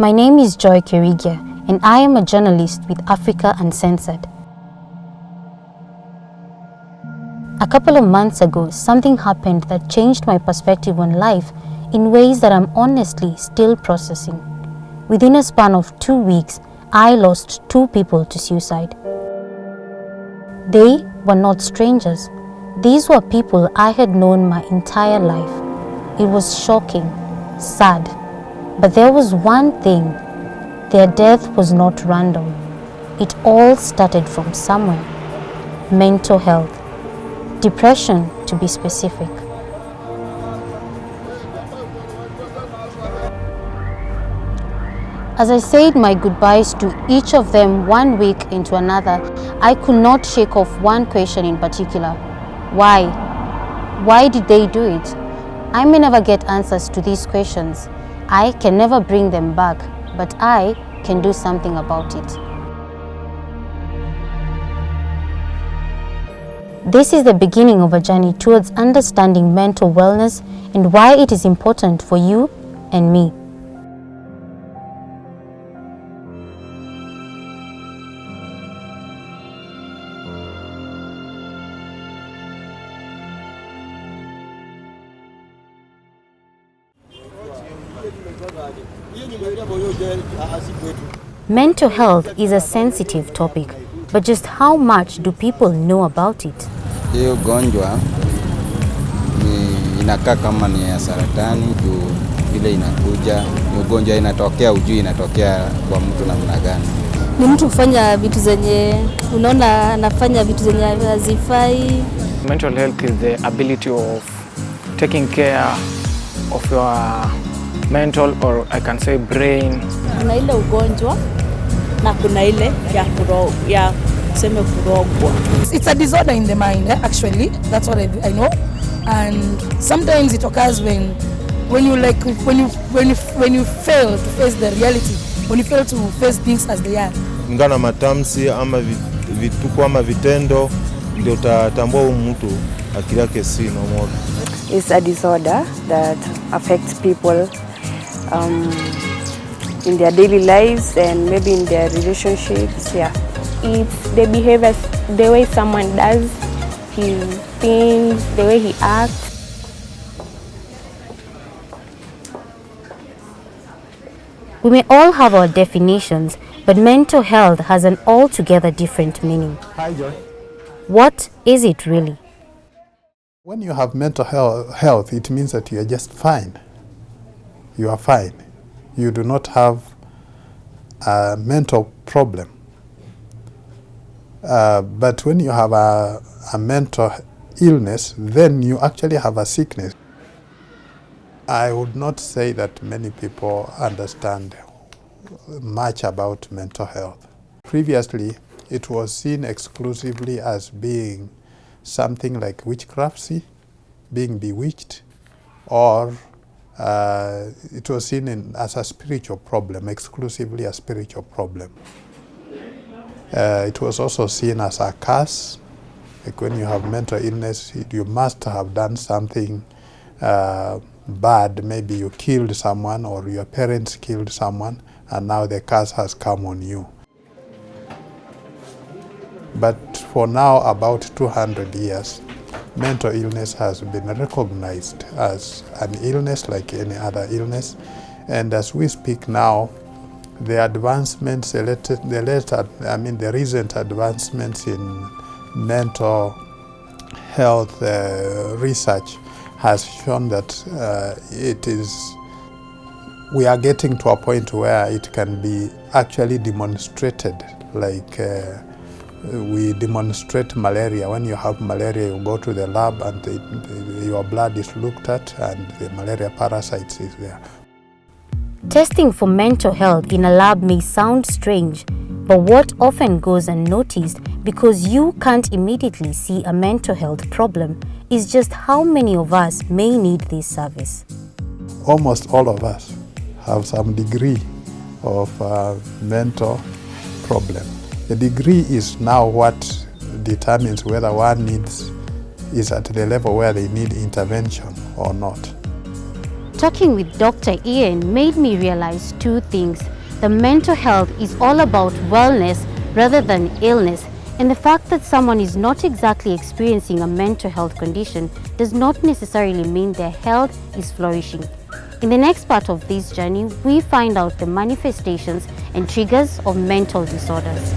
My name is Kirigia, and I am a journalist with Africa Uncensored. A couple of months ago, something happened that changed my perspective on life in ways that I'm honestly still processing. Within a span of 2 weeks, I lost 2 people to suicide. They were not strangers. These were people I had known my entire life. It was shocking, sad, but there was one thing. Their death was not random. It all started from somewhere. Mental health. Depression, to be specific. As I said my goodbyes to each of them 1 week into another, I could not shake off one question in particular. Why? Why did they do it? I may never get answers to these questions. I can never bring them back, but I can do something about it. This is the beginning of a journey towards understanding mental wellness and why it is important for you and me. Mental health is a sensitive topic, but just how much do people know about it? Hiyo gonjwa inakaa kama ni ya saratani juu vile inakuja. Ni ugonjwa inatokea ujui inatokea kwa mtu namna gani. Ni mtu kufanya vitu zenye unaona anafanya vitu zenye hazifai. Mental health is the ability of taking care of your mental, or I can say brain. Kuna ile ugonjwa na kuna ile ya kuseme kurogwa. It's a disorder in the mind, actually. That's what I know. And sometimes it occurs when you fail to face the reality, when you fail to face things as they are. Ngana matamshi ama vituko ama vitendo ndio utatambua mtu akili yake si normal. It's a disorder that affects people in their daily lives and maybe in their relationships. Yeah, it's the behavior, the way someone does his things, the way he acts. We may all have our definitions, but mental health has an altogether different meaning. Hi, Joy. What is it really? When you have mental health, it means that you are just fine. You are fine. You do not have a mental problem. But when you have a mental illness, then you actually have a sickness. I would not say that many people understand much about mental health. Previously, it was seen exclusively as being something like witchcraft, being bewitched, or it was seen as a spiritual problem, exclusively a spiritual problem. It was also seen as a curse. Like when you have mental illness, you must have done something bad. Maybe you killed someone or your parents killed someone, and now the curse has come on you. But for now, about 200 years, mental illness has been recognized as an illness like any other illness. And as we speak now, the advancements, the recent advancements in mental health research has shown that we are getting to a point where it can be actually demonstrated, like we demonstrate malaria. When you have malaria, you go to the lab and your blood is looked at and the malaria parasites is there. Testing for mental health in a lab may sound strange, but what often goes unnoticed because you can't immediately see a mental health problem is just how many of us may need this service. Almost all of us have some degree of mental problem. The degree is now what determines whether one is at the level where they need intervention or not. Talking with Dr. Ian made me realize two things. The mental health is all about wellness rather than illness, and the fact that someone is not exactly experiencing a mental health condition does not necessarily mean their health is flourishing. In the next part of this journey, we find out the manifestations and triggers of mental disorders.